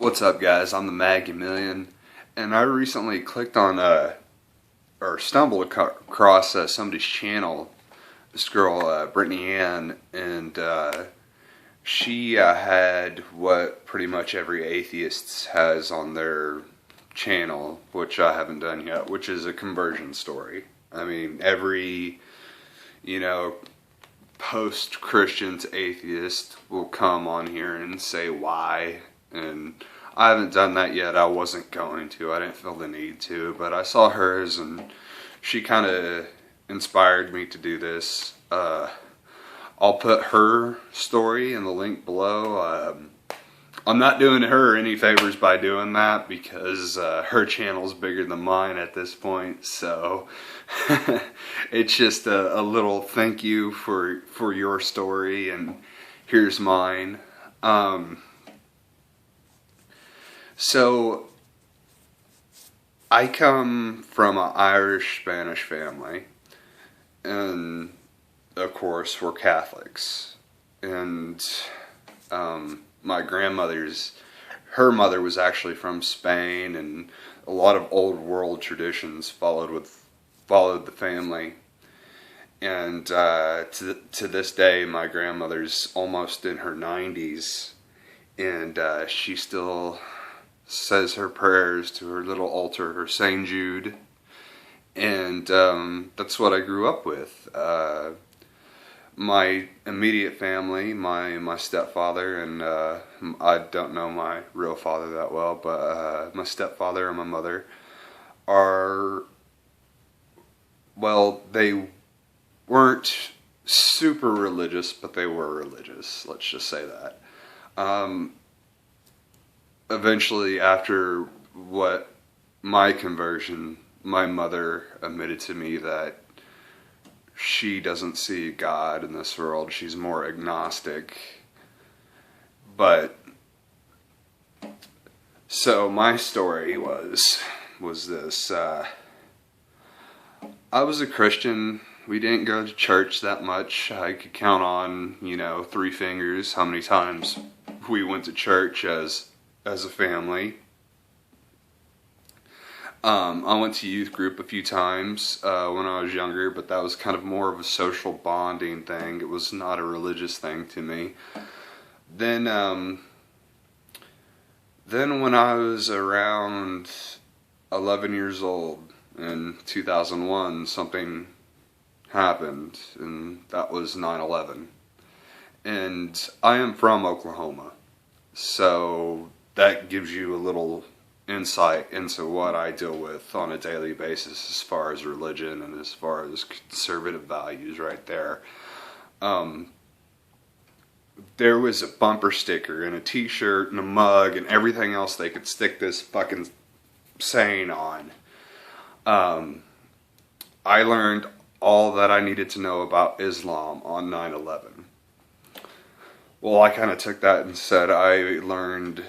What's up, guys? I'm the Magumillion, and I recently clicked on or stumbled across somebody's channel. This girl, bretneyann, and she had what pretty much every atheist has on their channel, which I haven't done yet, which is a conversion story. I mean, every post-Christian to atheist will come on here and say why, and I haven't done that yet. I wasn't going to. I didn't feel the need to, but I saw hers, and she kind of inspired me to do this. I'll put her story in the link below. I'm not doing her any favors by doing that because her channel's bigger than mine at this point, so it's just a little thank you for your story, and here's mine. So I come from an Irish-Spanish family, and of course we're Catholics, and my grandmother's, her mother was actually from Spain, and a lot of old world traditions followed the family. And to this day, my grandmother's almost in her 90s, and she still says her prayers to her little altar, her St. Jude, and that's what I grew up with. My immediate family, my stepfather, and I don't know my real father that well, but my stepfather and my mother are, well, they weren't super religious, but they were religious, let's just say that. Eventually, after my conversion, my mother admitted to me that she doesn't see God in this world. She's more agnostic. But so my story was this. I was a Christian. We didn't go to church that much. I could count on, 3 fingers how many times we went to church as a family. I went to youth group a few times when I was younger, but that was kind of more of a social bonding thing. It was not a religious thing to me. Then when I was around 11 years old in 2001, something happened, and that was 9/11. And I am from Oklahoma, so that gives you a little insight into what I deal with on a daily basis as far as religion and as far as conservative values right there. There was a bumper sticker and a t-shirt and a mug and everything else they could stick this fucking saying on. I learned all that I needed to know about Islam on 9/11. Well, I kind of took that and said I learned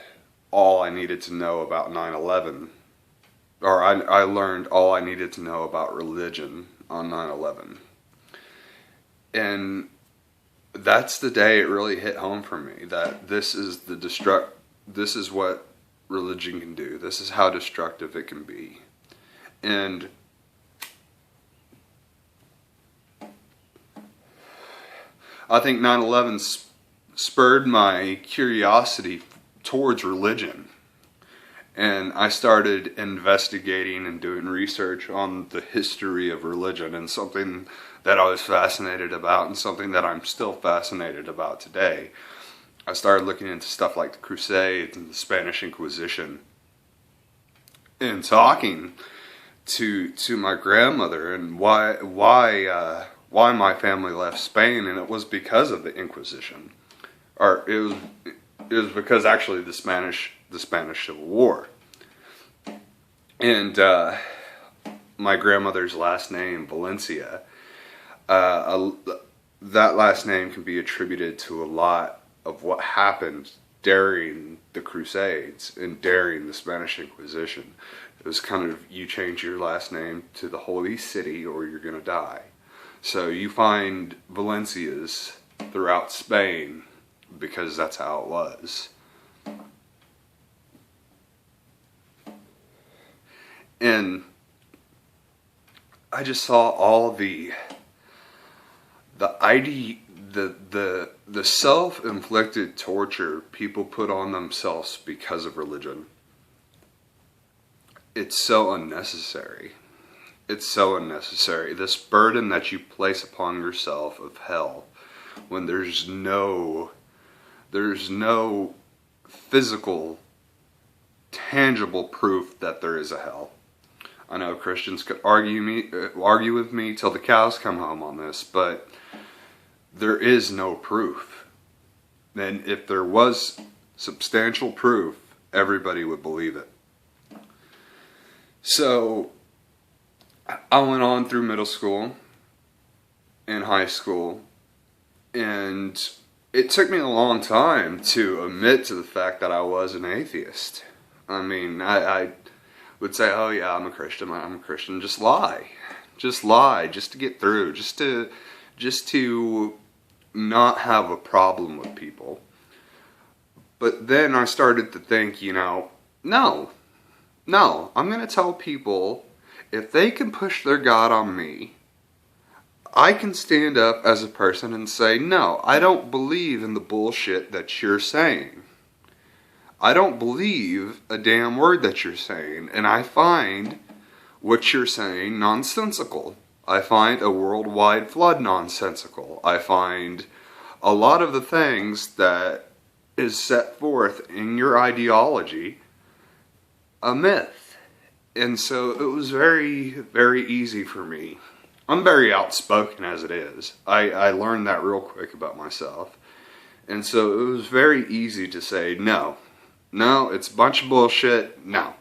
all I needed to know about 9/11, or I learned all I needed to know about religion on 9/11. And that's the day it really hit home for me, that this is what religion can do. This is how destructive it can be. And I think 9/11 spurred my curiosity towards religion, and I started investigating and doing research on the history of religion, and something that I was fascinated about and something that I'm still fascinated about today. I started looking into stuff like the Crusades and the Spanish Inquisition, and talking to my grandmother and why my family left Spain, and it was because of the Inquisition, or it was because actually the Spanish Civil War. And my grandmother's last name, Valencia, that last name can be attributed to a lot of what happened during the Crusades and during the Spanish Inquisition. It was kind of, you change your last name to the Holy City or you're going to die. So you find Valencias throughout Spain because that's how it was. And I just saw all the self-inflicted torture people put on themselves because of religion. It's so unnecessary. It's so unnecessary. This burden that you place upon yourself of hell, when there's no physical, tangible proof that there is a hell. I know Christians could argue with me till the cows come home on this, but there is no proof. And if there was substantial proof, everybody would believe it. So I went on through middle school and high school, and it took me a long time to admit to the fact that I was an atheist. I mean, I would say, oh yeah, I'm a Christian. Just lie, just to get through, just to not have a problem with people. But then I started to think, no, I'm going to tell people, if they can push their God on me, I can stand up as a person and say, no, I don't believe in the bullshit that you're saying. I don't believe a damn word that you're saying, and I find what you're saying nonsensical. I find a worldwide flood nonsensical. I find a lot of the things that is set forth in your ideology a myth. And so it was very, very easy for me. I'm very outspoken as it is. I learned that real quick about myself. And so it was very easy to say, no, it's a bunch of bullshit, no.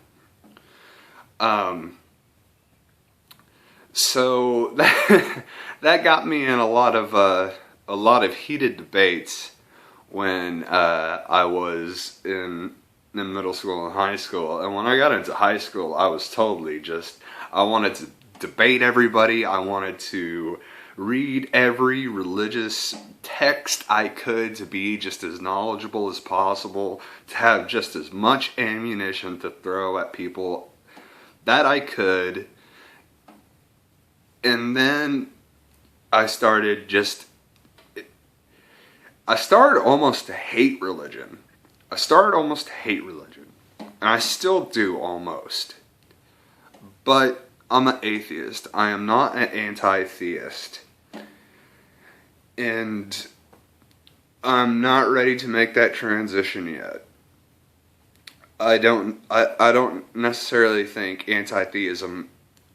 So that got me in a lot of heated debates when I was in middle school and high school. And when I got into high school, I was totally I wanted to debate everybody. I wanted to read every religious text I could to be just as knowledgeable as possible, to have just as much ammunition to throw at people that I could. And then I started almost to hate religion. And I still do almost. But I'm an atheist. I am not an anti-theist. And I'm not ready to make that transition yet. I don't necessarily think anti-theism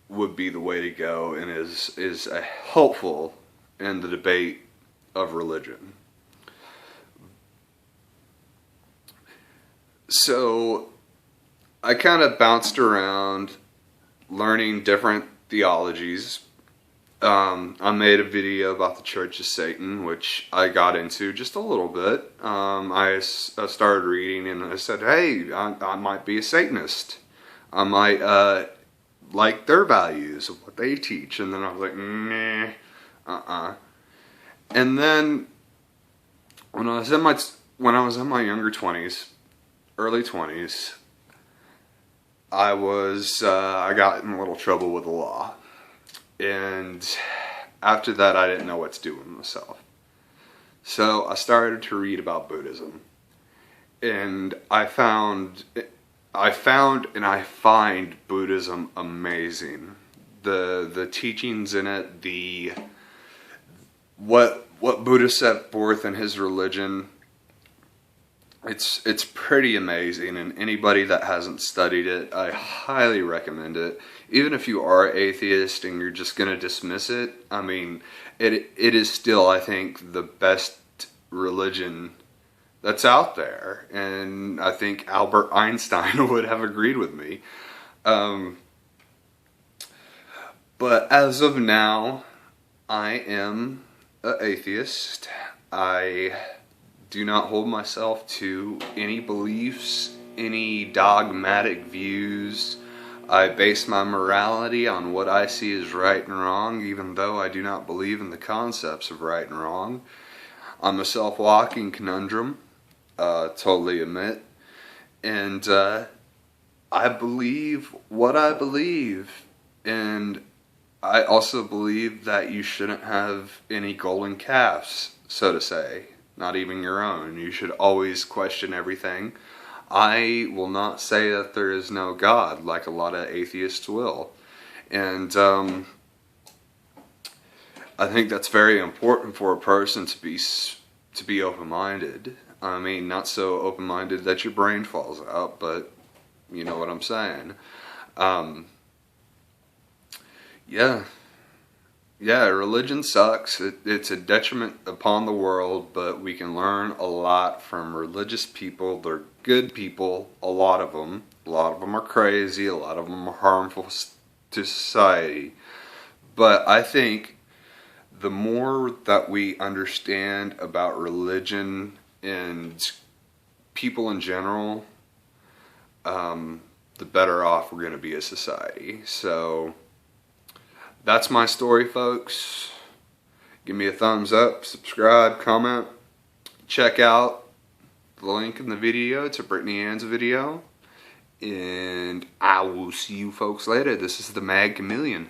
would be the way to go and is helpful in the debate of religion. So I kind of bounced around learning different theologies. I made a video about the Church of Satan, which I got into just a little bit. I started reading and I said, hey, I might be a Satanist. I might like their values of what they teach. And then I was like, nah, And then when I was in my younger 20s, early 20s, I got in a little trouble with the law. And after that, I didn't know what to do with myself. So I started to read about Buddhism. And I found and I find Buddhism amazing. The teachings in it, what Buddha set forth in his religion, it's pretty amazing, and anybody that hasn't studied it, I highly recommend it. Even if you are atheist and you're just going to dismiss it, I mean, it is still, I think, the best religion that's out there. And I think Albert Einstein would have agreed with me. But as of now, I am an atheist. I do not hold myself to any beliefs, any dogmatic views. I base my morality on what I see as right and wrong, even though I do not believe in the concepts of right and wrong. I'm a self-walking conundrum, totally admit. And I believe what I believe, and I also believe that you shouldn't have any golden calves, so to say, not even your own. You should always question everything. I will not say that there is no God, like a lot of atheists will. And I think that's very important for a person to be open-minded. I mean, not so open-minded that your brain falls out, but you know what I'm saying. Um, yeah, yeah, religion sucks. It's a detriment upon the world, but we can learn a lot from religious people. They're good people, a lot of them. A lot of them are crazy, a lot of them are harmful to society. But I think the more that we understand about religion and people in general, the better off we're going to be as society. So that's my story, folks. Give me a thumbs up, subscribe, comment. Check out the link in the video to Brittany Ann's video. And I will see you folks later. This is the Mad Chameleon.